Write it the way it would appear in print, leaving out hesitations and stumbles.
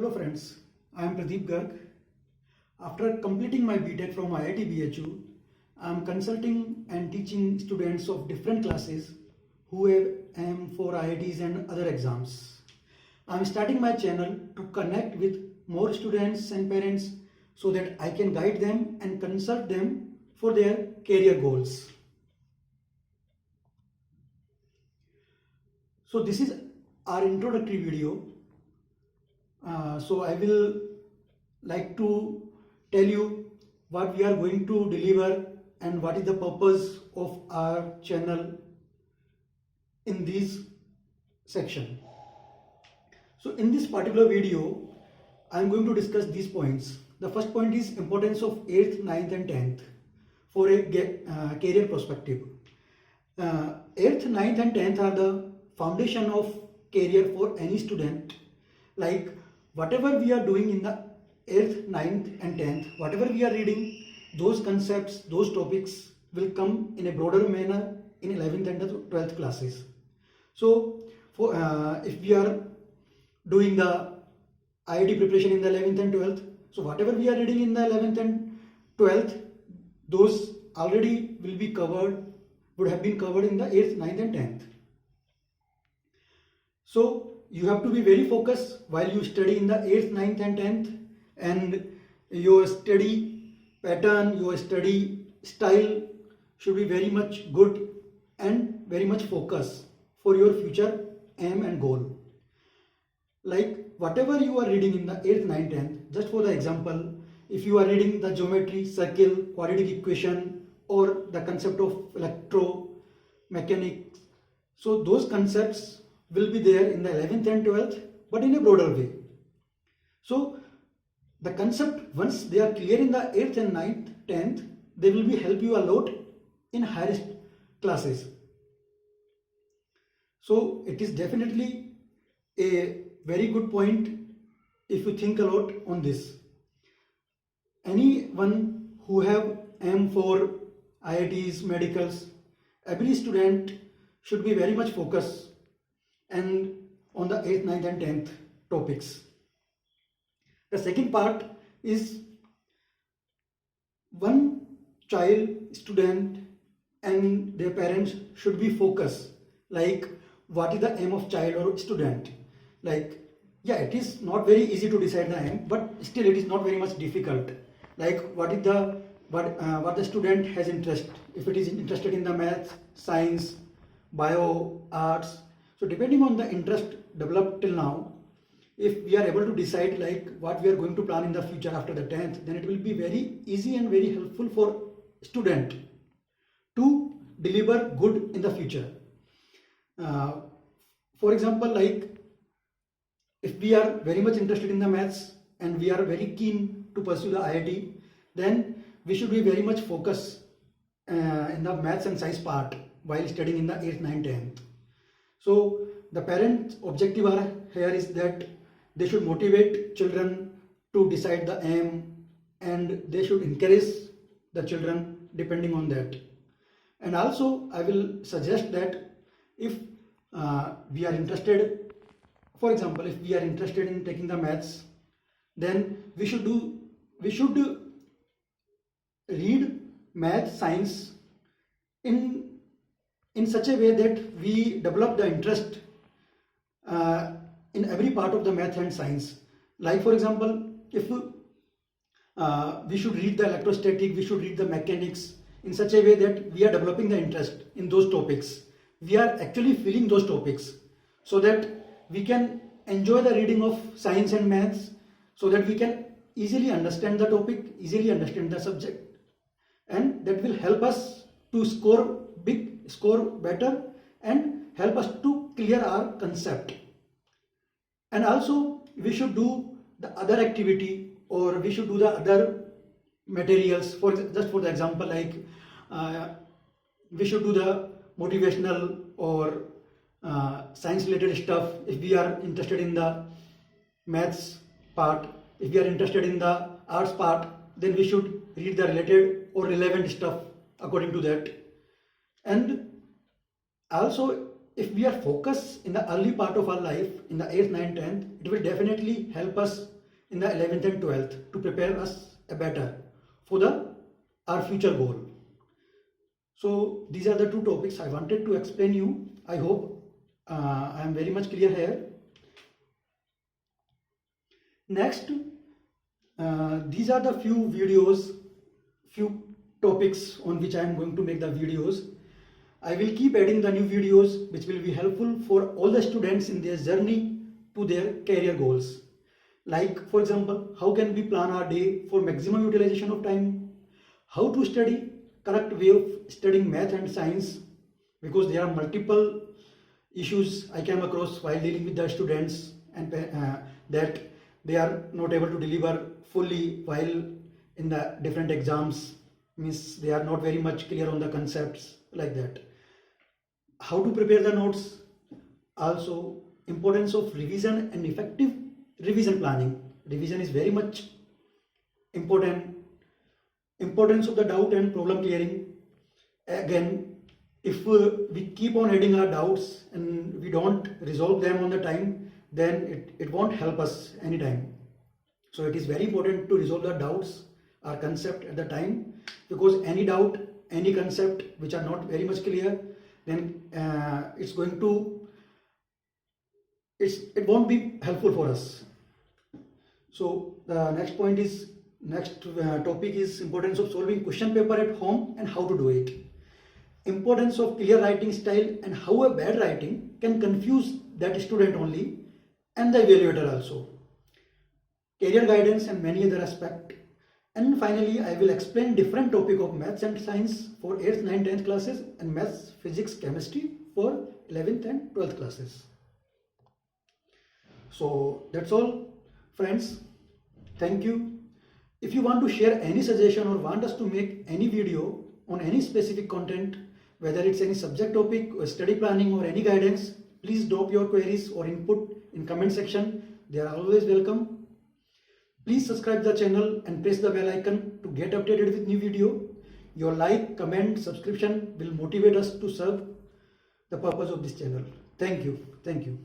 Hello friends, I am Pradeep Garg. After completing my BTech from IIT BHU, I am consulting and teaching students of different classes who aim for IITs and other exams. I am starting my channel to connect with more students and parents so that I can guide them and consult them for their career goals. So this is our introductory video. So I will like to tell you what we are going to deliver and what is the purpose of our channel in this section. So in this particular video, I am going to discuss these points. The first point is importance of 8th, 9th and 10th for a career perspective. 8th, 9th and 10th are the foundation of career for any student. Like whatever we are doing in the 8th, 9th and 10th, whatever we are reading, those concepts, those topics will come in a broader manner in 11th and 12th classes. So for if we are doing the IIT preparation in the 11th and 12th, so whatever we are reading in the 11th and 12th, those already will be covered, would have been covered in the 8th, 9th and 10th. So you have to be very focused while you study in the 8th, 9th and 10th, and your study pattern, your study style should be very much good and very much focused for your future aim and goal. Like whatever you are reading in the 8th, 9th, 10th, just for the example, if you are reading the geometry, circle, quadratic equation or the concept of electromechanics, so those concepts will be there in the 11th and 12th, but in a broader way. So the concept, once they are clear in the 8th and 9th, 10th, they will be help you a lot in higher classes. So it is definitely a very good point if you think a lot on this. Anyone who have aim for IITs, medicals, every student should be very much focused and on the 8th, 9th and 10th topics. The second part is one child, student and their parents should be focused. Like what is the aim of child or student? Like yeah, it is not very easy to decide the aim, but still it is not very much difficult. Like what is the what the student has interest, if it is interested in the maths, science, bio, arts. So depending on the interest developed till now, if we are able to decide like what we are going to plan in the future after the 10th, then it will be very easy and very helpful for student to deliver good in the future. For example, like if we are very much interested in the maths and we are very keen to pursue the IIT, then we should be very much focused in the maths and science part while studying in the 8th, 9th, 10th. So the parent objective here is that they should motivate children to decide the aim and they should encourage the children depending on that. And also I will suggest that if we are interested, for example, if we are interested in taking the maths, then we should read math, science in such a way that we develop the interest in every part of the math and science. Like for example, if we should read the electrostatic, we should read the mechanics in such a way that we are developing the interest in those topics. We are actually feeling those topics so that we can enjoy the reading of science and maths, so that we can easily understand the topic, easily understand the subject, and that will help us to score better and help us to clear our concept. And also we should do the other activity, or we should do the other materials. Just for the example, like we should do the motivational or science related stuff. If we are interested in the maths part, if we are interested in the arts part, then we should read the related or relevant stuff according to that. And also if we are focused in the early part of our life, in the 8th, 9th, 10th, it will definitely help us in the 11th and 12th to prepare us better for our future goal. So these are the two topics I wanted to explain you. I hope I am very much clear here. Next, these are the few topics on which I am going to make the videos. I will keep adding the new videos which will be helpful for all the students in their journey to their career goals. Like, for example, how can we plan our day for maximum utilization of time? How to study, correct way of studying math and science, because there are multiple issues I came across while dealing with the students, and that they are not able to deliver fully while in the different exams, means they are not very much clear on the concepts, like that. How to prepare the notes, also importance of revision and effective revision planning. Revision is very much important. Importance of the doubt and problem clearing. Again, if we keep on adding our doubts and we don't resolve them on the time, then it won't help us anytime. So it is very important to resolve the doubts or concept at the time, because any doubt, any concept which are not very much clear, then it won't be helpful for us. So the next topic is importance of solving question paper at home and how to do it. Importance of clear writing style and how a bad writing can confuse that student only and the evaluator also. Career guidance and many other aspects. And finally, I will explain different topic of maths and science for 8th, 9th, 10th classes, and maths, physics, chemistry for 11th and 12th classes. So that's all, friends. Thank you. If you want to share any suggestion or want us to make any video on any specific content, whether it's any subject topic or study planning or any guidance, please drop your queries or input in comment section. They are always welcome. Please subscribe the channel and press the bell icon to get updated with new video. Your like, comment, subscription will motivate us to serve the purpose of this channel. Thank you. Thank you.